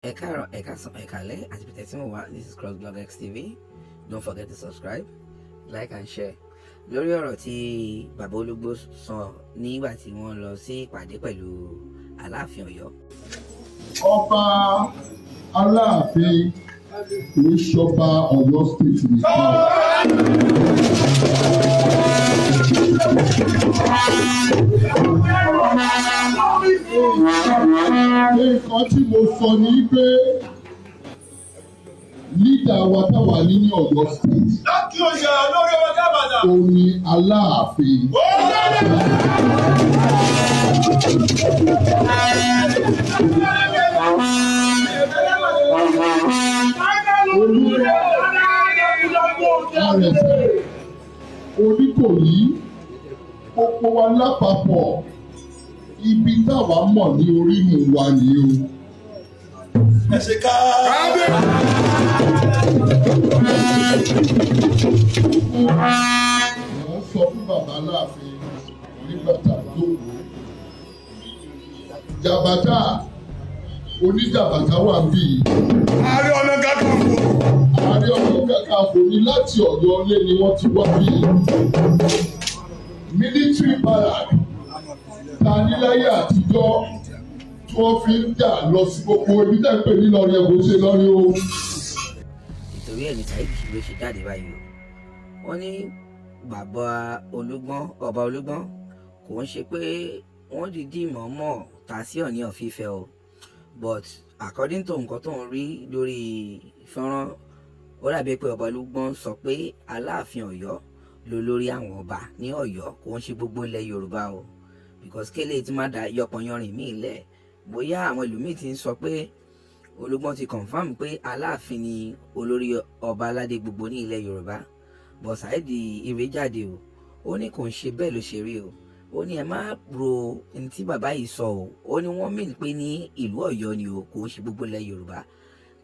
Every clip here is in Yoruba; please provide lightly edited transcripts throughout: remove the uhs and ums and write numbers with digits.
Ẹ káàárọ̀, ẹ káàsán, ẹ káalẹ́ àti bí tẹ́tí mọ̀ wá. This is CrossBlogX TV. Don't forget to subscribe, like and share. Lórí ọ̀rọ̀ tí bàbá Olúgbó sọ nígbà tí wọ́n lọ sí ìpàdé pẹ̀lú Aláàfin Ọ̀yọ́. Ọba Aláàfin kì í ṣọba Ọ̀yọ́ state nìkan. Nǹkan tí mo sọ ni pé lídà wa táwa ní Ọ̀yọ́ state. Láti ọjà lórí ọmọ Gábàdà. Ó ní Aláàfin. Oníkòyí ó kó wa lápapọ̀ ibi táwa mọ̀ ní orímù wa ni o. Ẹ ṣe ká. Wọ́n sọ fún bàbá Aláàfin nígbà tá a jókòó. Jàbàtà oníjàbàtà wà bí. Ààrẹ Ọ̀nà Kakanfò. Ààrẹ Ọ̀nà Kakanfò ní láti Ọ̀yọ́ ilé ni wọ́n ti wá bí. Military barrack ta níláyé àtijọ́ tí wọ́n fi ń jà lọ sí gbogbo ibi tẹ́ ń pè ní lọ́rin ẹ̀kọ́ ṣe lọ́rin o. Nítorí ẹni Saheed ló ṣe jáde báyìí o. Wọ́n ní bàbá Olúgbọ́n, ọba Olúgbọ́n kò ń ṣe pé wọ́n dìídì mọ̀ọ́mọ̀ ta sí Ọ̀ọ̀ni of Ifẹ̀ o. But according to nǹkan tó ń rí lórí fọ́nrán, ó dàbí pé ọba Olúgbọ́n sọ pé Aláàfin Ọ̀yọ́ ló lórí àwọn ọba ní Ọ̀yọ́, kò ń ṣe gbogbo ilẹ̀ Yorùbá o. Because kélé tí má da yọpọnyọrin míì lẹ̀, bóyá àwọn ẹlòmíì ti ń sọ pé Olúgbọ́n ti confam pé Aláàfin ni olórí ọba aládé gbogbo ní ilẹ̀ Yorùbá. But Saheed ire jáde o, ó ní kò ń ṣe bẹ́ẹ̀ ló ṣe rí o. Ó ní ẹ má ro ní tí bàbá yìí sọ o. Ó ní wọ́n mìíràn pé ní ìlú Ọ̀yọ́ ni o, kò ń ṣe gbogbo ilẹ̀ Yorùbá.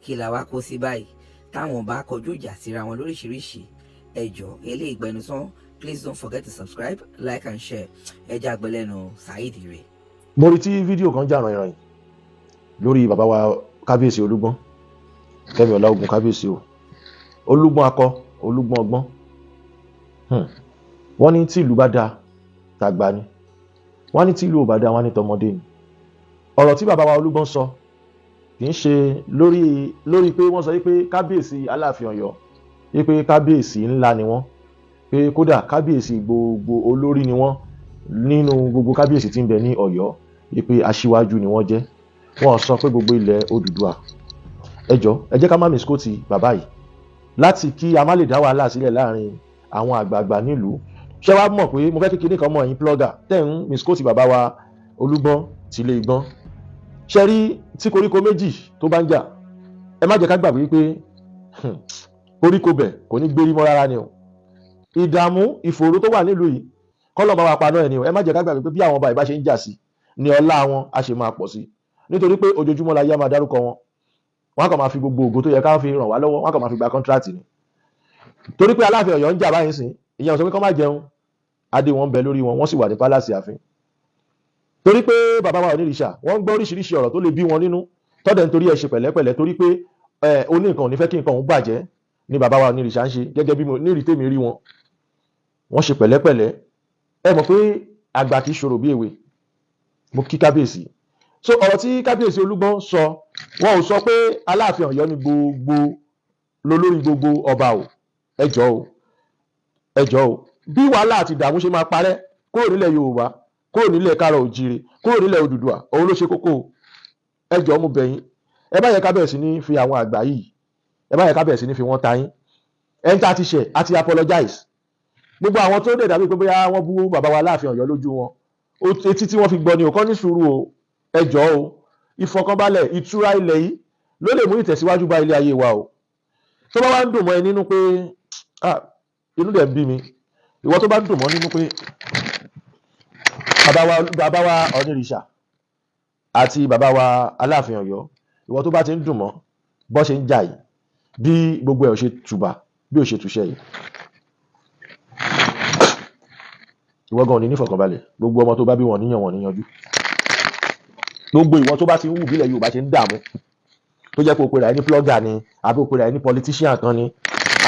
Kí la wá kó sí báyìí táwọn bá kọjú ìjà síra wọn lóríṣiríṣi. Ẹ jọ̀ọ́ eléyìí gbẹnusán. Please don't forget to subscribe, like and share. Ẹ jẹ́ àgbẹ̀lẹ́nu Saheed ire. Mo rí tí fídíò kan jà ràn-ìràn lórí bàbá wa kábíyèsí Olúgbọ́n, Kẹ́mi Ọláògùn kábíyèsí o. Olúgbọ́n akọ, Olúgbọ́n ọgbọ́n. Wọ́n ní tí ìlú bá dáa tàgbà ni, wọ́n ní tí ìlú ò bá dáa wọ́n ní tọmọdé ni. Ọ̀rọ̀ tí bàbá wa Olúgbọ́n sọ kì í ṣe lórí pé wọ́n sọ pé kábíyèsí Aláàfin Ọ̀yọ́, pé kábíyèsí ńlá ni wọ́n, pé kódà kábíyèsí gbogbo olórí ni wọ́n nínú gbogbo kábíyèsí tí ń bẹ ní Ọ̀yọ́, pé aṣíwájú ni wọ́n jẹ́. Wọ́n sọ pé gbogbo ilẹ̀ Odùduwà. Ẹ jẹ́ ká má misquote bàbá yìí láti kí a má lè dá wàhálà sílẹ̀ láàrin àwọn àgbààgbà nílùú. Ṣé wàá mọ̀ pé mo fẹ́ kí kinní kan mọ̀ ẹ̀yin blogger tẹ̀ ń misquote bàbá wa Olúgbọ́n tìlé Igbọ́n. Ṣé rí tí koríko méjì tó bá ń jà, ẹ má jẹ́ ká gbàgbé pé koríko bẹ̀ kò ní gbérí mọ́ rárá ni o. Ìdààmú ìfòòró tó wà nílùú yìí kọ́lọ̀ bá wa paná ẹ̀ ni o. Ẹ má jẹ́ ká gbàgbé pé bí àwọn ọba ìbá ṣe ń jà sí ni ọlá wọn a ṣe máa pọ̀ sí, nítorí pé ojoojúmọ́ la yá máa dárúkọ wọn. Wọ́n kàn máa fi gbogbo ògo tó yẹ ká fi ràn wá lọ́wọ́, wọ́n kàn máa fi gba kọ́ńtíráàtì ni. Torí pé Aláàfin Ọ̀yọ́ ń jà báyìí sìn, ìyẹn ò sọ pé kán má jẹun, adé wọn ń bẹ lórí wọn, wọ́n sì wà ní pálásì ààfin. Torí pé bàbá wa Onírìṣà wọ́n ń gbọ́ oríṣiríṣi ọ̀rọ̀ tó lè bí wọn nínú, tọ́dẹ̀ nítorí ẹ̀ ṣe pẹ̀lẹ́pẹ̀lẹ́, torí pé oní nǹkan ò ní fẹ́ kí nǹkan òun bàjẹ́ ni bàbá wa Onírìṣà ń ṣe, gẹ́gẹ́ bí mo nírìí tèmi rí wọn. Wọ́n ṣe pẹ̀lẹ́pẹ̀lẹ́. Ẹ mọ̀ pé àgbà kìí ṣòro bí èwe. Mo kí kábíyèsí. So ọ̀rọ̀ tí kábíyèsí Olúgbọ́n sọ, wọn ò sọ pé Aláàfin Ọ̀yọ́ ni gbogbo lólórí gbogbo ọba o. Ẹ jọ̀ọ́ o. Bí wàhálà àti ìdààmú ṣe máa parẹ́ kúrò nílẹ̀ Yorùbá, kúrò nílẹ̀ Káàárọ̀ Oòjíire, kúrò nílẹ̀ Odùduwà, òun ló ṣe kókó o. Ẹ jọ̀ọ́ mo bẹ̀ yín. Ẹ má yẹ ká bẹ̀rẹ̀ sí ní fi àwọn àgbà yìí, ẹ má yẹ ká bẹ̀rẹ̀ sí ní fi wọ́n ta yín. Ẹni tá ti ṣẹ̀ àti apologize. Gbogbo àwọn tó dẹ̀ dàbí pé bóyá wọ́n bú bàbá wa Aláàfin Ọ̀yọ́ lójú wọn, etí tí wọ́n fi gbọ́ ni ò kọ́ ní sùúrù o. Ẹ jọ̀ọ́ o. Ìfọ̀kànbalẹ̀ ìtura ilẹ̀ yìí ló lè mú ìtẹ̀síwájú bá ilé ayé wa o. Tó bá wá ń dùn mọ́ ẹ nínú pé inú dẹ̀ ń bí mi, ìwọ tó bá ń dùn mọ́ nínú pé bàbá wa Onírìṣà àti bàbá wa Aláàfin Ọ̀yọ́, ìwọ tó bá ti ń dùn mọ́ bọ́ ṣe ń jà yìí, bí gbogbo ẹ̀ ò ṣe tùbà bí ò ṣe túṣẹ́ yìí, ìwọ gan ní nífọ̀kànbalẹ̀. Gbogbo ọmọ tó bá bí wọn níyàn wọn níyanjú. Gbogbo ìwọ tó bá ti ń wù bílẹ̀ Yorùbá ṣe ń dààmú, tó jẹ́ pé o pera ẹni blogger ni àbí o pera ẹni politician kan ni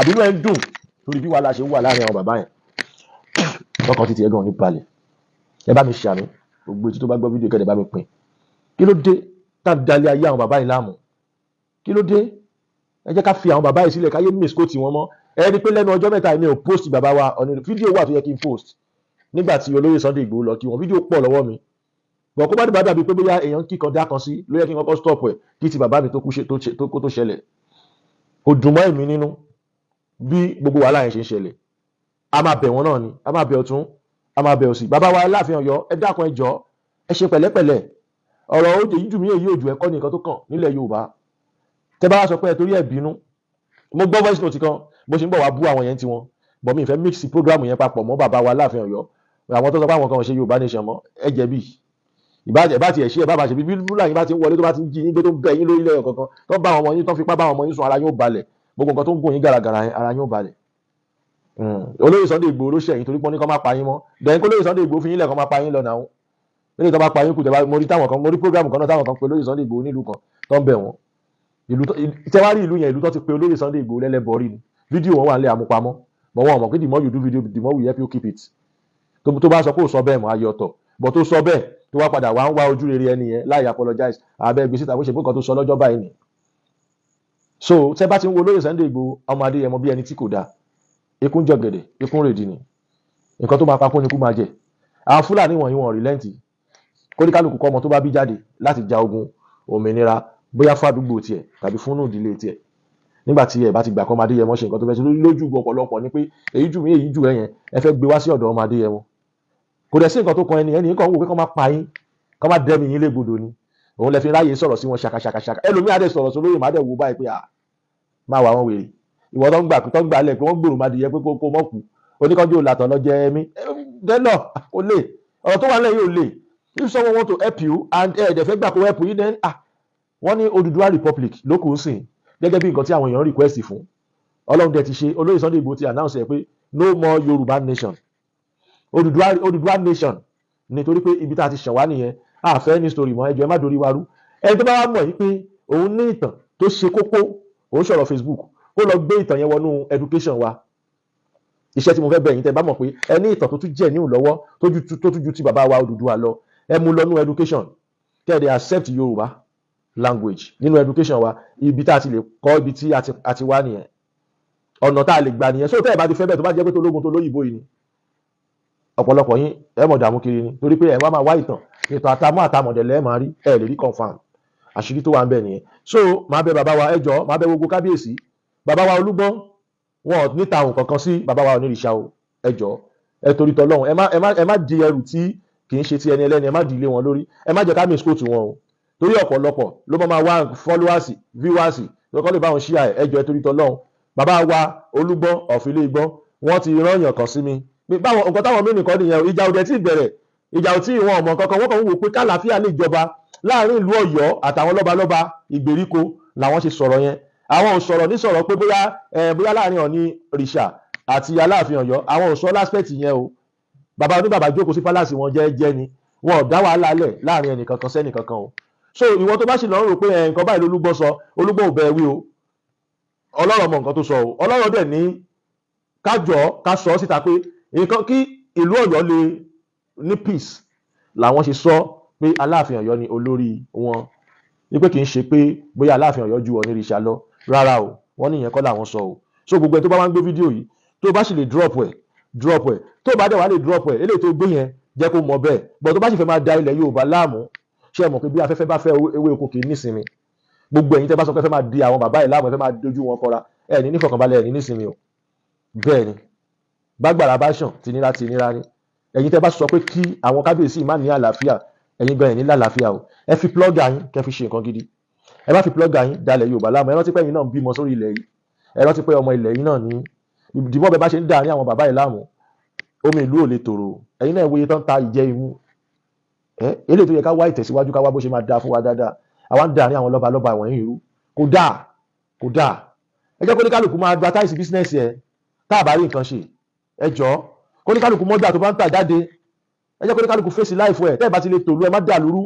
àbí inú ẹ̀ ń dùn torí bí wàhálà ṣe wà láàrin àwọn bàbá yẹn lọ́kàn títí ẹ̀gàn ní balẹ̀ ẹ bá mi ṣàmì gbogbo etí tó bá gbọ́ fídíò kẹ́lẹ̀ bá mi pín kí ló dé tá ń dalẹ̀ ayé àwọn bàbá yìí láàmú kí ló dé ẹ jẹ́ ká fi àwọn bàbá yìí sílẹ̀ káyé mìsíkò tí wọ́n mọ́ ẹ rí pé lẹ́nu ọjọ́ mẹ́ta mi ò post bàbá wa ọ̀nà fídíò wà tó yẹ kí n post nígbà tí olóyè Sunday Igboho lọ kí wọn fídíò pọ̀ lọ́wọ́ mi bọ̀ kó bá dé bá dàbí pé bóyá èèyàn kíkan dá kan sí ló yẹ kí n kọ́kọ́ stop ẹ̀ kí ti bàbá mi tó ṣẹlẹ̀ kò dùn mọ́ èmi nínú bí gbogbo wàhálà yẹn ṣe ń ṣẹlẹ̀ a máa bẹ̀ wọ́n náà ni a máa bẹ̀ ọ̀tún a máa bẹ̀ òsì bàbá wa Aláàfin Ọ̀yọ́ ẹ dákun ẹ jọ̀ọ́ ẹ ṣe pẹ̀lẹ́pẹ̀lẹ́ ọ̀rọ̀ òjò yìí jù mí èyí òjò ẹ̀kọ́ ní nǹkan tó kàn nílẹ̀ Yorùbá tẹ́ bá wá sọ pé ẹ torí ẹ̀ bínú mo gbọ́ voice note kan bó ṣe ń bọ̀ wá bú àwọn yẹn ti wọn bọ̀ mi ìfẹ́ mix program yẹn papọ̀ mọ́ bàbá wa Aláàfin Ọ̀yọ́ àwọn tó sọ pé àwọn kan ò ṣe Yorùbá nation mọ́ ẹ jẹ̀bi ìbá tiẹ̀ ṣe ẹ̀ bá ṣe bí bíbélà yín bá ti ń wọlé tó bá ti ń jí yín gbé tó ń bẹ yín lórí ilẹ̀ kankan tó ń bá àwọn ọmọ yín tó ń fipá bá àwọn ọmọ yín sùn ara yín ó balẹ̀ gbogbo nǹkan tó ń gùn yín gàràgàrà ara yín ó balẹ̀ olóyè Sunday Igboho ló ṣẹ̀yìn torí pọ́n ní kọ́ máa pa yín mọ́ dẹ̀yìn kó lóyè Sunday Igboho fi yín lẹ̀ kọ́ máa pa yín lọ náà lórí tó bá pa yín kù tẹ́wá mo rí program kan náà táwọn kan pe olóyè Sunday Igboho nílùú kan tó ń bẹ̀ wọ́n tẹ́wárí ìlú yẹn ìlú tó ti pe olóyè Sunday Igboho lẹ́lẹ́bọ̀rí ni fídíò wọn wà nílẹ̀ àmúpamọ́ mọ̀ wọn mọ̀ pé the more you do video the more we help you keep it tó bá sọ pé ò sọ bẹ́ẹ̀ mọ́ ayé ọ̀tọ̀ bọ̀ tó sọ bẹ́ẹ̀ tó wá padà wá ń wá ojú rere ẹni yẹn láì apologize àbẹ́ gbèsè tàbí ṣe pé nǹkan tó sọ lọ́jọ́ báyìí ni so tẹ́ bá ti ń wo olóyè Sunday Igboho ọmọ Adéyẹmọ bí ẹni tí kò dáa ikú ń jọ̀gẹ̀dẹ̀ ikú ń rèdí ni nǹkan tó máa pa kó ni kú máa jẹ àwọn Fúlàní wọ̀nyí wọn rìlẹ́ǹtì kóníkálùkù kọ́ ọmọ tó bá bí jáde láti ja ogun òmìnira bóyá fún àdúgbò tiẹ̀ tàbí fún ìdílé tiẹ̀ nígbà tí ẹ bá ti gbà kọ́ ọmọ Adéyẹmọ ṣe nǹkan tó fẹ́ ṣe lójú ọ̀pọ̀lọpọ̀ ni pé èyí jù mí èyí jù ẹ̀yẹn ẹ fẹ́ gbé wá sí ọ̀dọ̀ ọmọ Adéyẹmọ kò dẹ̀ sí nǹkan tó kan ẹni kan wò pé kọ́ máa pa yín kọ́ máa dẹ́mi yín légbodò ni òun lẹ fi ráyè sọ̀rọ̀ sí wọn ṣàkàṣàkàṣàkà ẹlòmíì adé sọ̀rọ̀ sí olóyè má dẹ̀ wò báyìí pé máa wà wọn wèrè ìwọ tó ń gbà lẹ̀ pé wọ́n gbòòrò má dìyẹ pé kó mọ̀ kú oníkanjú òlàtọ̀ lọ jẹ ẹmí dẹ́nà ó lè ọ̀rọ̀ tó wà lẹ́yìn ò lè if someone want to help you and ẹ̀ẹ́dẹ̀ fẹ́ gbà kó help you then wọ́n ní Odùduwà Republic lókùn sìn gẹ́gẹ́ bí nǹkan tí àwọn èèyàn request fún Ọlọ́run dẹ̀ ti ṣe olóyè Sunday Igboho ti announce ẹ̀ pé no more Yorùbá nation Odùduwà nation nítorí pé ibi tá a ti ṣàn wá nìyẹn àfẹ́ ní story mọ́ ẹjọ́ ẹ má dorí wa rú ẹni tó bá wá mọ̀ yìí pé òun ní ìtàn tó ṣe kókó òun sọ̀rọ̀ Facebook ó lọ gbé ìtàn yẹn wọnú education wa iṣẹ́ tí mo fẹ́ bẹ̀yìn tẹ́ bá mọ̀ pé ẹ ní ìtàn tó tún jẹ́ níhùn lọ́wọ́ tó tún ju ti bàbá wa Odùduwà lọ ẹ mú lọ́nú education kẹ́ẹ̀dẹ̀ accept Yorùbá language nínú education wa ibi tá a ti lè kọ́ ibi tí a ti wá nìyẹn ọ̀nà tá a lè gbà nìyẹn sóòtẹ́ ẹ̀ bá ti fẹ́ bẹ́ẹ̀ tó bá jẹ́ pé tó lógun tó lóyìnbó yìí ni ọ̀pọ̀lọpọ̀ yín ẹ mọ̀ dààmú kiri ni torí pé ẹ̀ wá máa wá ìtàn àtàmọ̀dẹ̀lẹ̀ ẹ̀ máa rí ẹ̀ lè rí confam àṣírí tó wà ń bẹ̀ nìyẹn so máa bẹ bàbá wa ẹ jọ̀ọ́ máa bẹ gbogbo kábíyèsí bàbá wa Olúgbọ́n wọn ò níta ohun kankan sí bàbá wa Onírìṣà o ẹ jọ̀ọ́ ẹ torí tọlọ́run ẹ má di ẹrù tí kì í ṣe ti ẹni ẹlẹ́ni ẹ má di ilé wọn lórí ẹ má jẹ́ ká miss quote wọn o torí ọ̀pọ̀lọpọ̀ ló máa wá followers viewers lọ́kọ́ lè bá wọn share ẹ jọ̀ọ́ ẹ torí tọlọ́run bàbá wa Olúgbọ́n of Ilé-Ìgbọ́n wọ́n ti rányàn kan sí mi báwọn nǹkan táwọn mí nìkan nìyẹn ìjà òde tí ìbẹ̀rẹ̀ ìjà ò tí ìwọ̀n ọmọ kankan wọ́n kàn ń wò pé kálàáfíà lè jọba láàrin ìlú Ọ̀yọ́ àtàwọn lọ́balọ́ba ìgbèríko làwọn ṣe sọ̀rọ̀ yẹn àwọn ò sọ̀rọ̀ ní sọ̀rọ̀ pé bóyá láàrin Ọ̀nìrìṣà àti Aláàfin Ọ̀yọ́ àwọn ò sọ láspẹ̀tì yẹn o bàbá oníbàbá jókòó sí pálásì wọn jẹ́ẹ́jẹ́ ni wọn ò dá wàhálà lẹ̀ láàrin ẹnìkankan sẹ́nìkankan o so ìwọ tó bá sì lọ rò pé nǹkan báyìí lÓlúgbọ́n sọ Olúgbọ́n ò bẹ́ẹ̀ wí o Ọlọ́run mọ nǹkan tó sọ o Ọlọ́run dẹ̀ ní ká sọ síta pé nǹkan kí ìlú Ọ̀yọ́ lè ní peace làwọn ṣe sọ pé Aláàfin Ọ̀yọ́ ni olórí wọn wípé kì í ṣe pé bóyá Aláàfin Ọ̀yọ́ ju Ọ̀nìrìṣà lọ rárá o wọ́n níyẹn kọ́ làwọn sọ o so gbogbo ẹni tó bá wá ń gbé fídíò yìí tó bá sì lè drop ẹ̀ tó bá dẹ̀ wá lè drop ẹ̀ eléyìí tó gbé yẹn jẹ́ kó mọ̀ bẹ́ẹ̀ bọ̀ tó bá sì fẹ́ máa da ilẹ̀ Yorùbá láàmú ṣé ẹ mọ̀ pé bí afẹ́fẹ́ bá fẹ́ ewé oko kì í nísinmi gbogbo ẹ̀yin tẹ́ bá sọ pé fẹ́ máa di àwọn bàbá yìí láàmú ẹ fẹ́ máa dojú wọn kọra ẹ ní nífọ̀kànbalẹ̀ ẹ ní nísinmi o bẹ́ẹ̀ ni bágbára bá ṣàn tìnira ni ẹ̀yin tẹ́ bá sọ pé kí àwọn kábíyèsí má ní àlàáfíà ẹ̀yin gan ẹ̀ ní lálàáfíà o ẹ fi plọ́gà yín kẹ́ fi ṣe nǹkan gidi ẹ má fi plọ́gà yín dalẹ̀ Yorùbá láàmú ẹ rántí pé ẹ̀yin náà ń bímọ sórí ilẹ̀ yìí ẹ rántí pé ọmọ ilẹ̀ yìí náà ní ìdìbò bẹ bá ṣe ń dà ní àwọn bàbá yìí láàmú omi ìlú ò lè tòrò ẹ̀yin náà wòye tán ta ìjẹ imú eléyìí tó yẹ ká wá ìtẹ̀síwájú ká wá bó ṣe máa dáa fún wa dáadáa àwa ń dà ní àwọn lọ́balọ́ba wọ̀nyí irú kò dáa ẹ jẹ́ kó ní kálukú máa advertise business ẹ tá a bá rí nǹkan ṣe ẹ jọ̀ọ́ kó ní kálukú mọ́jà tó bá ń tà jáde ẹ jẹ́ kó ní kálukú fèsì láìfọ ẹ̀ tẹ́ ẹ bá ti lè tòlú ẹ má dà lúrú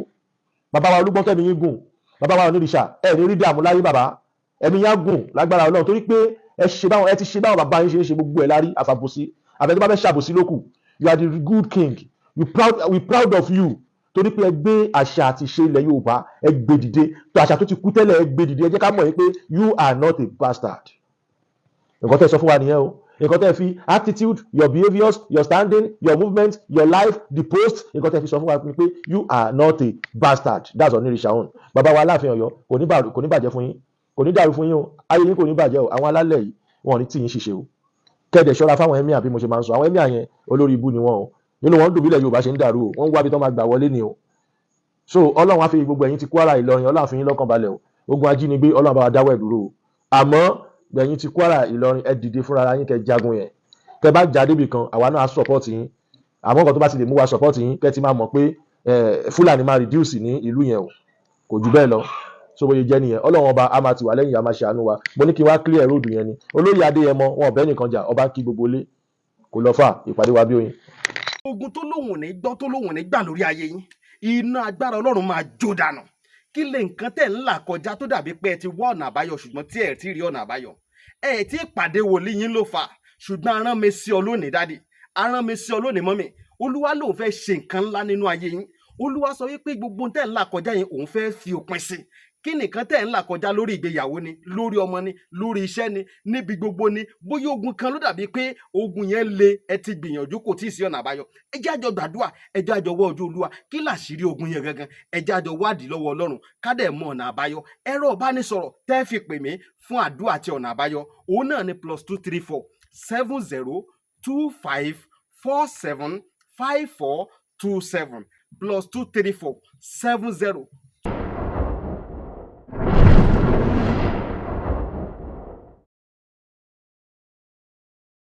bàbá wa Olúgbọ́n kẹ́mi yín gùn bàbá wa onírìṣà ẹ ní rí dààmú láyé bàbá, ẹ̀mí yá gùn lágbára Ọlọ́run, torí pé ẹ ti ṣe báwọn bàbá yín ṣe ń ṣe gbogbo ẹ̀ lárí àfàbòsí, àbẹ̀ tó bá fẹ́ ṣàbòsí lókù. You are the good king, we proud of you, torí pé ẹ gbé àṣà àti ìṣe ilẹ̀ Yorùbá ẹ gbé dìde, tó àṣà tó ti kú tẹ́lẹ̀ ẹ gbé dìde, ẹ jẹ́ ká mọ̀ yín pé you are not a bastard. Nǹkan tẹ́ sọ fún wa nìyẹn o, nǹkan tẹ́ fi attitude, your behaviours, your standing, your movement, your life, the post, nǹkan tẹ́ fi sọ fún wa ni pé you are not a bastard. That's Onírìṣà own. Bàbá wa Aláàfin Ọ̀yọ́ kò ní bàjẹ́ fún yín, kò ní dàrú fún yín o, ayé yín kò ní bàjẹ́ o, àwọn alálẹ̀ yìí wọn ò ní tí yín ṣiṣẹ́ o. Kẹ́dẹ̀ ṣọ́ra fáwọn ẹ̀mí àbí mo ṣe máa ń sọ, àwọn ẹ̀mí àyẹn olórí ibú ni wọ́n o, nínú wọn dùn bílẹ̀ Yorùbá ṣe ń dàrú o, wọ́n ń wá bí tán máa gbà wọlé ni o. So Ọlọ́run á fi gbogbo ẹ̀yin ti Kwara Ìlọrin, Ọlọ́run á fi yín lọ́kàn balẹ̀ o, ogun ajínigbé Ọlọ́run bá wa dáwọ́ ẹ̀ dúró o. Àmọ́ gbẹ̀yìn ti Kwara Ìlọrin ẹ dìde fúnra yín kẹ́ jagun yẹn, kẹ́ bá jà débi kan àwa náà á support yín, àmọ́ nǹkan tó bá ti lè mú wa support yín kẹ́ ti máa mọ̀ pé Fúlàní máa reduce ní ìlú yẹn o, kò jù bẹ́ẹ̀ lọ. So bóyá jẹ́ nìyẹn, Ọlọ́run ọba a máa ti wà lẹ́yìn, a máa ṣàánú wa. Mo ní kí n wá clear road yẹn ni, olóyè Adéyẹmọ wọn ọ̀bẹ nìkan jà, ọba kí gbogbo lé, kò lọ fà, ìpàdé wa bí oyin. Ogun tó lóhùn ní gbọ́ tó lóhùn ní gbà lórí ayé yín, iná agbára Ọlọ́run máa jó dànù. Kí lè nǹkan tẹ̀ ń là kọjá tó dàbí pé ẹ ti wá ọ̀nà àbáyọ ṣùgbọ́n tí ẹ ti rí ọ̀nà àbáyọ, ẹ ti pàdé wòlíì yín ló fà, ṣùgbọ́n arán mi sí ọ lónìí dádì, arán mi sí ọ lónìí mọ́mì, Olúwa lòun fẹ́ ṣe nǹkan ńlá nínú ayé yín. Olúwa sọ wípé gbogbo tẹ̀ ń là kọjá yín òun fẹ́ fi òpin sí. Kí nìkan tẹ̀ ń là kọjá lórí ìgbéyàwó ni, lórí ọmọ ni, lórí iṣẹ́ ni, níbi gbogbo ni, bóyá ogun kan ló dàbí pé ogun yẹn le, ẹ ti gbìyànjú kò tí ì sí ọ̀nà àbáyọ. Ẹ jẹ́ àjọ gbàdúrà, ẹ jẹ́ àjọ wá ojú Olúwa, kí làṣírí ogun yẹn gangan, ẹ jẹ́ àjọ wádìí lọ́wọ́ Ọlọ́run ká dẹ̀ mọ ọ̀nà àbáyọ. Ẹ̀rọ ìbánisọ̀rọ̀ tẹ́ fi pè mí fún àdúrà àti ọ̀nà àbáyọ òun náà ni +234 70 25 47 54 27 +234 70